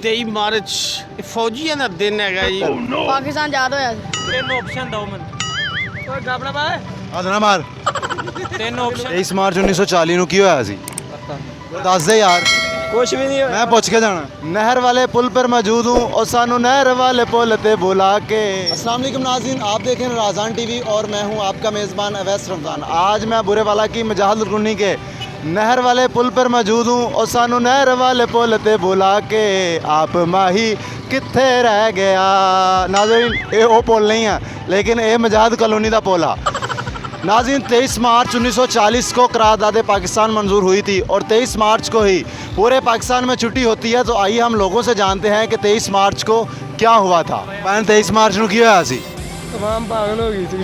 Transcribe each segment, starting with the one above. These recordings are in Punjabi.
23 ਮਾਰਚ ਇਹ ਫੌਜੀਆਂ ਦਾ ਦਿਨ ਹੈਗਾ ਜੀ। ਪਾਕਿਸਤਾਨ ਆਜ਼ਾਦ ਹੋਇਆ ਸੀ। ਤਿੰਨ ਆਪਸ਼ਨ ਦਿਓ ਮੈਨੂੰ। ਓਏ ਗਾਬਣਾ ਬਾਏ ਹੱਥ ਨਾ ਮਾਰ। ਤਿੰਨ ਆਪਸ਼ਨ 23 ਮਾਰਚ 1940 ਨੂੰ ਕੀ ਹੋਇਆ ਸੀ? ਦੱਸ ਦੇ ਯਾਰ। ਕੁਛ ਵੀ ਨਹੀਂ मैं पूछ के जाना। नहर वाले पुल पर मौजूद हूँ और सानू नहर वाले पुल ते बुला के। अस्सलाम वालेकुम नाज़रीन, आप देख रहे हैं राज़ान टीवी और मैं हूँ आपका मेज़बान अवैस रमज़ान। आज मैं बुरे वाला की मजाहल रुकनी के नहर वाले पुल पर मौजूद हूँ और सानू नहर वाले पुल ते बुला के आप माही कित्थे रह गया। नाज़रीन ये वो पुल नहीं है लेकिन ये मजाहद कॉलोनी का पुल है। नाज़रीन 23 मार्च 1940 को करारदाद पाकिस्तान मंजूर हुई थी और 23 मार्च को ही पूरे पाकिस्तान में छुट्टी होती है। तो आइए हम लोगों से जानते हैं कि 23 मार्च को क्या हुआ था। भैन 23 मार्च को की होया सी? तमाम पागल हो गई थी।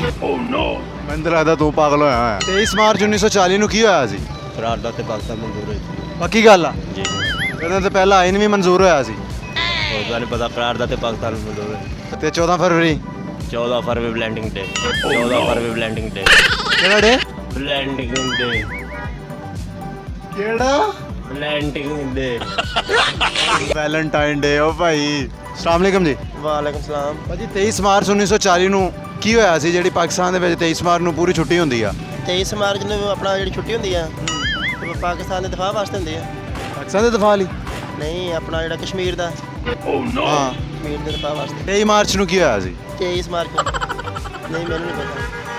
मैंने तो लगता तू पागल होया है। 23 मार्च 1940 को की होया सी? करारदाद पाकिस्तान मंजूर हुई थी पक्की गल आ? जी कहते तो पहला आइन भी मंजूर होया सी। और नहीं पता करारदाद पाकिस्तान मंजूर हुई। ते 14 फरवरी 14 फरवरी ब्लेंडिंग डे 14 फरवरी ब्लेंडिंग डे केड़ा डे? ब्लेंडिंग डे केड़ा? Blending day Valentine day. ओ भाई अस्सलाम वालेकुम जी। वालेकुम सलाम। ਭਾਜੀ 23 ਮਾਰਚ 1940 ਨੂੰ ਕੀ ਹੋਇਆ ਸੀ ਜਿਹੜੀ ਪਾਕਿਸਤਾਨ ਦੇ ਵਿੱਚ 23 ਮਾਰਚ ਨੂੰ ਪੂਰੀ ਛੁੱਟੀ ਹੁੰਦੀ ਆ? 23 ਮਾਰਚ ਨੂੰ ਆਪਣਾ ਜਿਹੜੀ ਛੁੱਟੀ ਹੁੰਦੀ ਆ ਉਹ ਪਾਕਿਸਤਾਨ ਦੇ ਦਿਫਾਅ ਵਾਸਤੇ ਹੁੰਦੀ ਆ। ਪਾਕਿਸਤਾਨ ਦੇ ਦਿਫਾਅ ਲਈ? ਨਹੀਂ ਆਪਣਾ ਜਿਹੜਾ ਕਸ਼ਮੀਰ ਦਾ ਹਾਂ। ਕਸ਼ਮੀਰ ਦੇ ਦਿਫਾਅ ਵਾਸਤੇ 23 ਮਾਰਚ ਨੂੰ ਕੀ ਹੋਇਆ ਸੀ? 23 ਮਾਰਚ ਨੂੰ ਨਹੀਂ ਮੈਨੂੰ ਨਹੀਂ ਪਤਾ।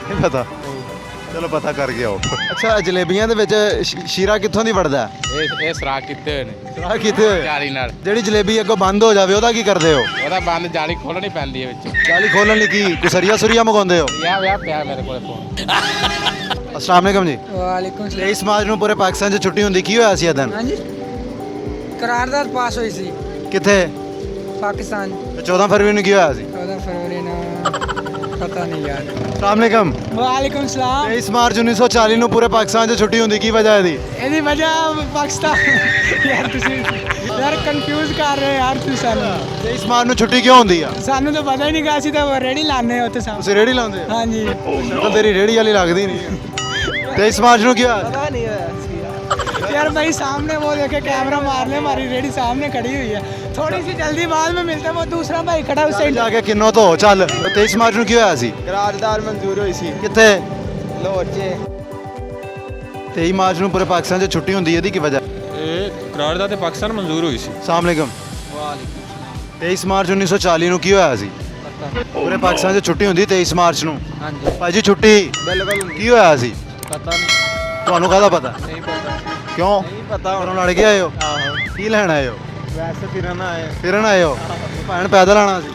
ਨਹੀਂ ਪਤਾ? ਨਹੀਂ। ਚਲੋ ਪਤਾ ਕਰਕੇ ਆਓ। ਅੱਛਾ ਜਲੇਬੀਆਂ ਦੇ ਵਿੱਚ ਸ਼ੀਰਾ ਕਿੱਥੋਂ ਦੀ ਵੜਦਾ ਹੈ? ਇਹ ਸਰਾਖ ਕੀਤੇ ਹੋਏ ਨੇ ਸ਼ੀਰਾ ਕਿੱਥੇ ਹੋਇਆ? ਜਾਲੀ ਨਾਲ। ਜਿਹੜੀ ਜਲੇਬੀ ਅੱਗੋਂ ਬੰਦ ਹੋ ਜਾਵੇ ਉਹਦਾ ਕੀ ਕਰਦੇ ਹੋ? ਉਹਦਾ ਬੰਦ ਜਾਲੀ ਖੋਲਣੀ ਪੈਂਦੀ ਹੈ ਵਿੱਚ। ਜਾਲੀ ਖੋਲਣ ਲਈ ਕੀ ਕੁਸਰੀਆ ਸੁਰੀਆ ਮੰਗਾਉਂਦੇ ਹੋ? ਵਿਆਹ ਪਿਆ ਮੇਰੇ ਕੋਲ ਫੋਨ। ਅਸਲਾਮ ਵਾਲੇਕਮ ਜੀ। ਵਾਲੇਕੁਮ 23 ਮਾਰਚ ਨੂੰ ਪੂਰੇ ਪਾਕਿਸਤਾਨ 'ਚ ਛੁੱਟੀ ਹੁੰਦੀ, ਕੀ ਹੋਇਆ ਸੀ ਇਹ ਦਿਨ? ਹਾਂਜੀ करारदाद पास हुई सी ਕਿੱਥੇ? पाकिस्तान। ਤੇ 14 ਫਰਵਰੀ ਨੂੰ ਕੀ ਹੋਇਆ ਸੀ? 14 फरवरी ना पता नहीं यार। ਅਸਲਾਮ ਵਾਲੇਕਮ। वालेकुम सलाम। 23 ਮਾਰਚ 1940 ਨੂੰ ਪੂਰੇ ਪਾਕਿਸਤਾਨ 'ਚ ਛੁੱਟੀ ਹੁੰਦੀ, ਕੀ ਵਜ੍ਹਾ ਇਹਦੀ? ਇਹਦੀ ਵਜ੍ਹਾ ਪਾਕਿਸਤਾਨ ਯਾਰ ਤੁਸੀਂ ਯਾਰ ਕਨਫਿਊਜ਼ ਕਰ ਰਹੇ ਯਾਰ ਤੁਸੀਂ ਸਾਨੂੰ। 23 ਮਾਰਚ ਨੂੰ ਛੁੱਟੀ ਕਿਉਂ ਹੁੰਦੀ ਆ? ਸਾਨੂੰ ਤਾਂ ਪਤਾ ਹੀ ਨਹੀਂ ਗਾ, ਅਸੀਂ ਤਾਂ ਰੇੜੀ ਲਾਣੇ ਉੱਥੇ ਸਾਹਮਣੇ। ਤੁਸੀਂ ਰੇੜੀ ਲਾਉਂਦੇ ਹੋ? ਹਾਂਜੀ ਤਾਂ ਤੇਰੀ ਰੇੜੀ ਵਾਲੀ ਲੱਗਦੀ ਨਹੀਂ। 23 ਮਾਰਚ ਨੂੰ ਕੀ ਹੋਇਆ? पता नहीं है यार भाई सामने वो देखे कैमरा मारने हमारी रेडी सामने खड़ी हुई है। थोड़ी सी जल्दी बाद में मिलता है, वो दूसरा भाई खड़ा है उससे ਜਾ ਕੇ ਕਿੰਨੋ ਤੋਂ ਚੱਲ। 23 ਮਾਰਚ ਨੂੰ ਕੀ ਹੋਇਆ ਸੀ? ਕਰਾਰਦਾਦ ਮਨਜ਼ੂਰ ਹੋਈ ਸੀ ਕਿੱਥੇ? ਲਾਹੌਰ 'ਚ। 23 ਮਾਰਚ ਨੂੰ ਪੂਰੇ ਪਾਕਿਸਤਾਨ 'ਚ ਛੁੱਟੀ ਹੁੰਦੀ, ਇਹਦੀ ਕੀ ਵਜ੍ਹਾ? ਇਹ ਕਰਾਰਦਾਦ ਪਾਕਿਸਤਾਨ ਮਨਜ਼ੂਰ ਹੋਈ ਸੀ। ਅਸਲਾਮ ਵਾਲੇਕਮ। 23 ਮਾਰਚ 1940 ਨੂੰ ਕੀ ਹੋਇਆ ਸੀ? ਪੂਰੇ ਪਾਕਿਸਤਾਨ 'ਚ ਛੁੱਟੀ ਹੁੰਦੀ 23 ਮਾਰਚ ਨੂੰ। ਹਾਂਜੀ ਭਾਜੀ ਛੁੱਟੀ ਬਿਲਕੁਲ ਕੀ ਹੋਇਆ ਸੀ? ਪਤਾ ਨਹੀਂ। ਤੁਹਾਨੂੰ ਕਾਹਦਾ ਪਤਾ? ਨਹੀਂ ਪਤਾ। ਕਿਉਂ? ਨਹੀਂ ਪਤਾ ਘਰੋਂ ਲੜ ਕੇ ਆਏ ਹੋ? ਆਹੋ ਕੀ ਲੈਣ ਆਏ ਹੋ? ਵੈਸੇ ਫਿਰਨ ਆਏ ਫਿਰਨ ਆਏ ਹੋ? ਭੈਣ ਪੈਦਲ ਆਣਾ ਸੀ।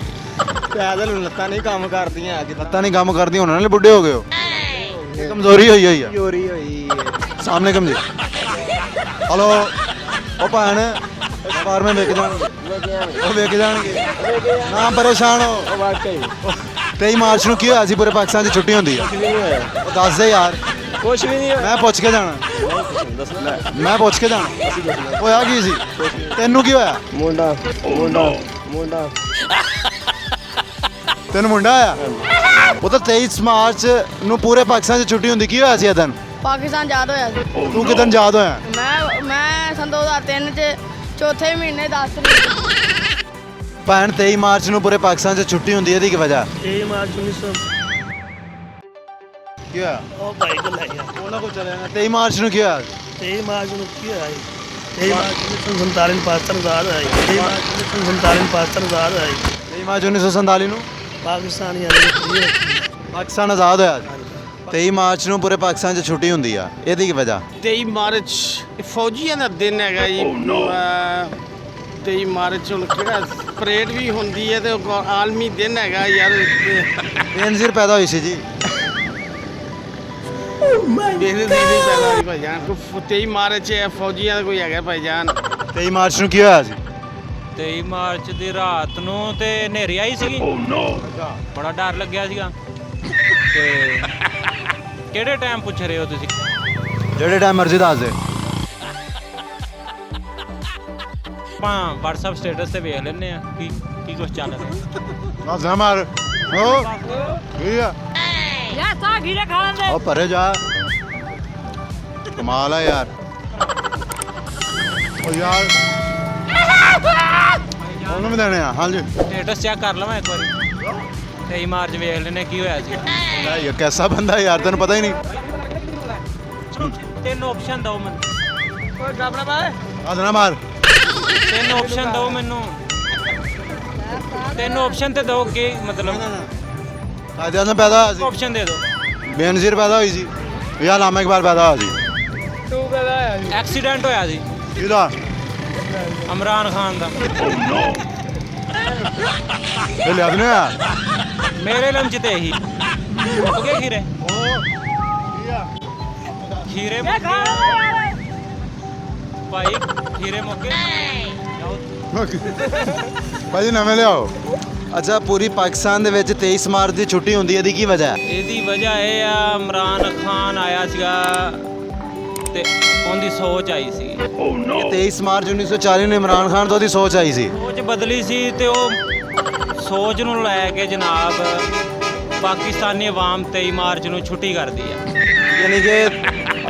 ਪੈਦਲ ਲੱਤਾਂ ਨਹੀਂ ਕੰਮ ਕਰਦੀਆਂ ਅੱਜ ਲੱਤਾਂ ਨਹੀਂ ਕੰਮ ਕਰਦੀਆਂ, ਉਹਨਾਂ ਨਾਲ ਬੁੱਢੇ ਹੋ ਗਏ ਹੋ। ਇਹ ਕਮਜ਼ੋਰੀ ਹੋਈ ਹੋਈ ਆ। ਚੋਰੀ ਹੋਈ ਅਸਲਾਮ ਵਾਲੇਕਮ ਜੀ। ਹਲੋ ਉਹ ਭੈਣ ਬਾਹਰ ਮੈਂ ਵਿਕ ਜਾਣਗੇ, ਉਹ ਵਿਕ ਜਾਣਗੇ, ਨਾ ਪਰੇਸ਼ਾਨ ਹੋ। ਵਾਕਈ 23 ਮਾਰਚ ਨੂੰ ਕੀ ਹੋਇਆ ਸੀ ਪੂਰੇ ਪਾਕਿਸਤਾਨ 'ਚ ਛੁੱਟੀ ਹੁੰਦੀ ਆ? ਉਹ ਦੱਸ ਦੇ ਯਾਰ। ਕੁਛ ਵੀ ਨਹੀਂ ਮੈਂ ਪੁੱਛ ਕੇ ਜਾਣਾ। ਮੈਂ ਪੁੱਛ ਕੇ ਜਾਣਾ ਹੋਇਆ ਕੀ ਸੀ? ਤੈਨੂੰ ਕੀ ਹੋਇਆ? ਮੁੰਡਾ ਮੁੰਡਾ ਮੁੰਡਾ ਤੈਨੂੰ ਮੁੰਡਾ ਆਇਆ? ਉਹ ਤਾਂ 23 ਮਾਰਚ ਨੂੰ ਪੂਰੇ ਪਾਕਿਸਤਾਨ 'ਚ ਛੁੱਟੀ ਹੁੰਦੀ, ਕੀ ਹੋਇਆ ਸੀ ਇਹ ਦਿਨ? ਪਾਕਿਸਤਾਨ ਆਜ਼ਾਦ ਹੋਇਆ ਸੀ। ਤੂੰ ਕਿਦਨ ਯਾਦ ਹੋਇਆ? ਮੈਂ ਸੰਨ 2003 ਚ ਚੌਥੇ ਮਹੀਨੇ 10 ਤਰੀਕ। ਭੈਣ 23 ਮਾਰਚ ਨੂੰ ਪੂਰੇ ਪਾਕਿਸਤਾਨ 'ਚ ਛੁੱਟੀ ਹੁੰਦੀ, ਇਹਦੀ ਕੀ ਵਜ੍ਹਾ? 23 ਮਾਰਚ 1900 ਕੀ ਹੋਇਆ? ਉਹ ਭਾਈ ਕੋਲ ਹੈ ਯਾਰ। ਉਹਨਾਂ ਕੋਲ ਚਲੇ ਜਾਣਾ। 23 ਮਾਰਚ ਨੂੰ ਕੀ ਹੋਇਆ? 23 ਮਾਰਚ ਨੂੰ ਕੀ ਹੋਇਆ ਜੀ? 23 ਮਾਰਚ 1947 ਨੂੰ ਪਾਕਿਸਤਾਨ ਆਜ਼ਾਦ ਹੋਇਆ ਜੀ। 23 ਮਾਰਚ 1947 ਨੂੰ ਪਾਕਿਸਤਾਨ ਆਜ਼ਾਦ ਹੋਇਆ ਜੀ। 23 ਮਾਰਚ 1947 ਨੂੰ ਪਾਕਿਸਤਾਨ ਹੀ ਆਜ਼ਾਦ ਪਾਕਿਸਤਾਨ ਆਜ਼ਾਦ ਹੋਇਆ। 23 ਮਾਰਚ ਨੂੰ ਪੂਰੇ ਪਾਕਿਸਤਾਨ 'ਚ ਛੁੱਟੀ ਹੁੰਦੀ ਆ, ਇਹਦੀ ਕੀ ਵਜ੍ਹਾ? 23 ਮਾਰਚ ਇਹ ਫੌਜੀਆਂ ਦਾ ਦਿਨ ਹੈਗਾ ਜੀ। 23 ਮਾਰਚ ਨੂੰ ਕਿਹੜਾ ਪਰੇਡ ਵੀ ਹੁੰਦੀ ਹੈ ਤੇ ਉਹ ਆਲਮੀ ਦਿਨ ਹੈਗਾ ਯਾਰ। ਬੇਨਜ਼ੀਰ ਪੈਦਾ ਹੋਈ ਸੀ ਜੀ। ਬੇਨਜ਼ੀਰ ਨਹੀਂ ਪੈਦਾ ਹੋਈ ਭਾਈਜਾਨ। 23 ਮਾਰਚ ਹੈ ਫੌਜੀਆਂ ਦਾ ਕੋਈ ਹੈਗਾ ਭਾਈਜਾਨ। 23 ਮਾਰਚ ਨੂੰ ਕੀ ਹੋਇਆ ਸੀ? 23 ਮਾਰਚ ਦੀ ਰਾਤ ਨੂੰ ਤੇ ਹਨੇਰੀ ਆਈ ਸੀਗੀ। ਬੜਾ ਡਰ ਲੱਗਿਆ ਸੀਗਾ। ਤੇ ਕਿਹੜੇ ਟਾਈਮ ਪੁੱਛ ਰਹੇ ਹੋ ਤੁਸੀਂ? ਜਿਹੜੇ ਟਾਈਮ ਮਰਜ਼ੀ ਦੱਸ ਦੇ। ਆਪਾਂ WhatsApp ਸਟੇਟਸ ਤੇ ਵੇਖ ਲੈਂਦੇ ਆ ਕੀ ਕੁਝ ਚੱਲ ਰਿਹਾ। ਦੱਸ ਨਾ ਮਾਰ। ਹੋ ਕੀ ਆ? ਯਾਰ ਤਾਂ ਘੀਰੇ ਖਾ ਲੈਂਦੇ। ਉਹ ਪਰੇ ਜਾ। ਕਮਾਲ ਆ ਯਾਰ। ਉਹ ਯਾਰ ਵੀ ਦੇਣੇ ਆ ਹਾਂਜੀ ਸਟੇਟਸ ਚੈੱਕ ਕਰ ਲਵਾਂ ਇੱਕ ਵਾਰੀ 23 ਮਾਰਚ ਵੇਖ ਲੈਨੇ ਕੀ ਹੋਇਆ ਸੀ ਇਹ ਕੈਸਾ ਬੰਦਾ ਯਾਰ ਤੈਨੂੰ ਪਤਾ ਹੀ ਨਹੀਂ ਤਿੰਨ ਆਪਸ਼ਨ ਦਿਓ ਮੈਨੂੰ ਹੱਥ ਨਾ ਮਾਰ ਤਿੰਨ ਆਪਸ਼ਨ ਦਿਓ ਮੈਨੂੰ ਤਿੰਨ ਆਪਸ਼ਨ ਤੇ ਦਿਓ ਕੀ ਮਤਲਬ ਕਾਇਦਿਆਂ ਨਾਲ ਪੈਦਾ ਹੋਇਆ ਸੀ ਆਪਸ਼ਨ ਦੇ ਦਿਓ ਬੇਨਜ਼ੀਰ ਪੈਦਾ ਹੋਈ ਸੀ ਜਾਂ ਲਾਮਾ ਇਕਬਾਲ ਪੈਦਾ ਹੋਇਆ ਸੀ ਐਕਸੀਡੈਂਟ ਹੋਇਆ ਸੀ ਕਿਹਦਾ ਇਮਰਾਨ ਖਾਨ ਦਾ ਇਹ ਲਿਆ ਦਨੇ ਆ ਮੇਰੇ ਲੰਚ ਤੇ ਹੀ ਮੁੱਕ ਗਏ ਖੀਰੇ ਖੀਰੇ ਮੁੱਕ ਗਏ ਭਾਈ ਖੀਰੇ ਮੁੱਕ ਗਏ ਭਾਜੀ ਨਵੇਂ ਲਿਆਓ ਅੱਛਾ ਪੂਰੀ ਪਾਕਿਸਤਾਨ ਦੇ ਵਿੱਚ 23 ਮਾਰਚ ਦੀ ਛੁੱਟੀ ਹੁੰਦੀ ਹੈ ਇਹਦੀ ਕੀ ਵਜ੍ਹਾ ਹੈ ਇਹਦੀ ਵਜ੍ਹਾ ਇਹ ਆ ਇਮਰਾਨ ਖਾਨ ਆਇਆ ਸੀਗਾ ਤੇ ਉਹਦੀ ਸੋਚ ਆਈ ਸੀ 23 ਮਾਰਚ 1940 ਨੂੰ ਇਮਰਾਨ ਖਾਨ ਤੋਂ ਉਹਦੀ ਸੋਚ ਆਈ ਸੀ ਸੋਚ ਬਦਲੀ ਸੀ ਤੇ ਉਹ ਸੋਚ ਨੂੰ ਲੈ ਕੇ ਜਨਾਬ ਪਾਕਿਸਤਾਨੀ ਆਵਾਮ 23 ਮਾਰਚ ਨੂੰ ਛੁੱਟੀ ਕਰਦੀ ਆ ਯਾਨੀ ਕਿ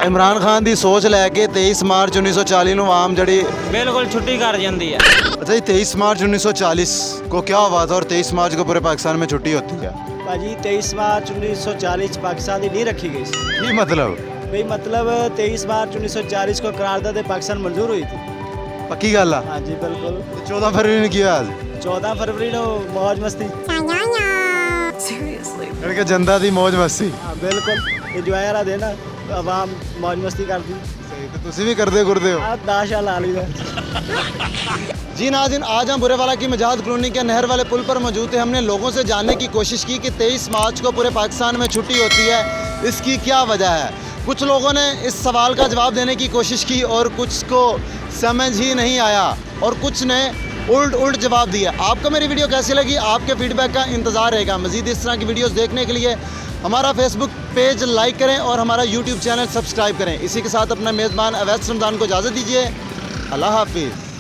ਇਮਰਾਨ ਖਾਨ ਦੀ ਸੋਚ ਲੈ ਕੇ 23 ਮਾਰਚ 1940 ਨੂੰ ਆਵਾਮ ਜਿਹੜੀ ਬਿਲकुल छुट्टी कर जाती है अच्छा ये 23 मार्च 1940 को क्या हुआ था और 23 मार्च को पूरे पाकिस्तान में छुट्टी होती है ਭਾਜੀ 23 ਮਾਰਚ 1940 ਪਾਕਿਸਤਾਨ ਦੀ ਨਹੀਂ ਰੱਖੀ ਗਈ ਸੀ ਕੀ मतलब ਬਈ ਮਤਲਬ 23 ਮਾਰਚ 1940 को करारदाद पाकिस्तान मंजूर हुई थी पक्की गल है हाँ जी बिल्कुल 14 फरवरी ने किया आज 14 फरवरी ਨੂੰ ਮौज ਮਸਤੀ यानी कि जनता दी मौज मस्ती हाँ बिल्कुल ਇੰਜੋਏ ਵਾਲਾ ਦਿਨ ਆਵਾਮ ਮौज ਮस्ती ਕਰਦੀ सही तो तुसी भी करदे गुरदे हो ਆ ਦਾਸ਼ਾ ਲਾ ਲਈਦਾ जी नाज़रीन आज हम बुरेवाला की मजाद कॉलोनी के नहर वाले पुल पर मौजूद थे हमने लोगों से जानने की कोशिश की कि 23 मार्च को पूरे पाकिस्तान में छुट्टी होती है इसकी क्या वजह है कुछ लोगों ने इस सवाल का जवाब देने की कोशिश की और कुछ को समझ ही नहीं आया और कुछ ने उल्ट जवाब दिया आपको मेरी वीडियो कैसी लगी आपके फीडबैक का इंतज़ार रहेगा मज़ीद इस तरह की वीडियोस देखने के लिए हमारा फेसबुक पेज लाइक करें और हमारा यूट्यूब चैनल सब्सक्राइब करें इसी के साथ अपना मेज़बान अवैस रमज़ान को इजाज़त दीजिए अल्लाह हाफिज़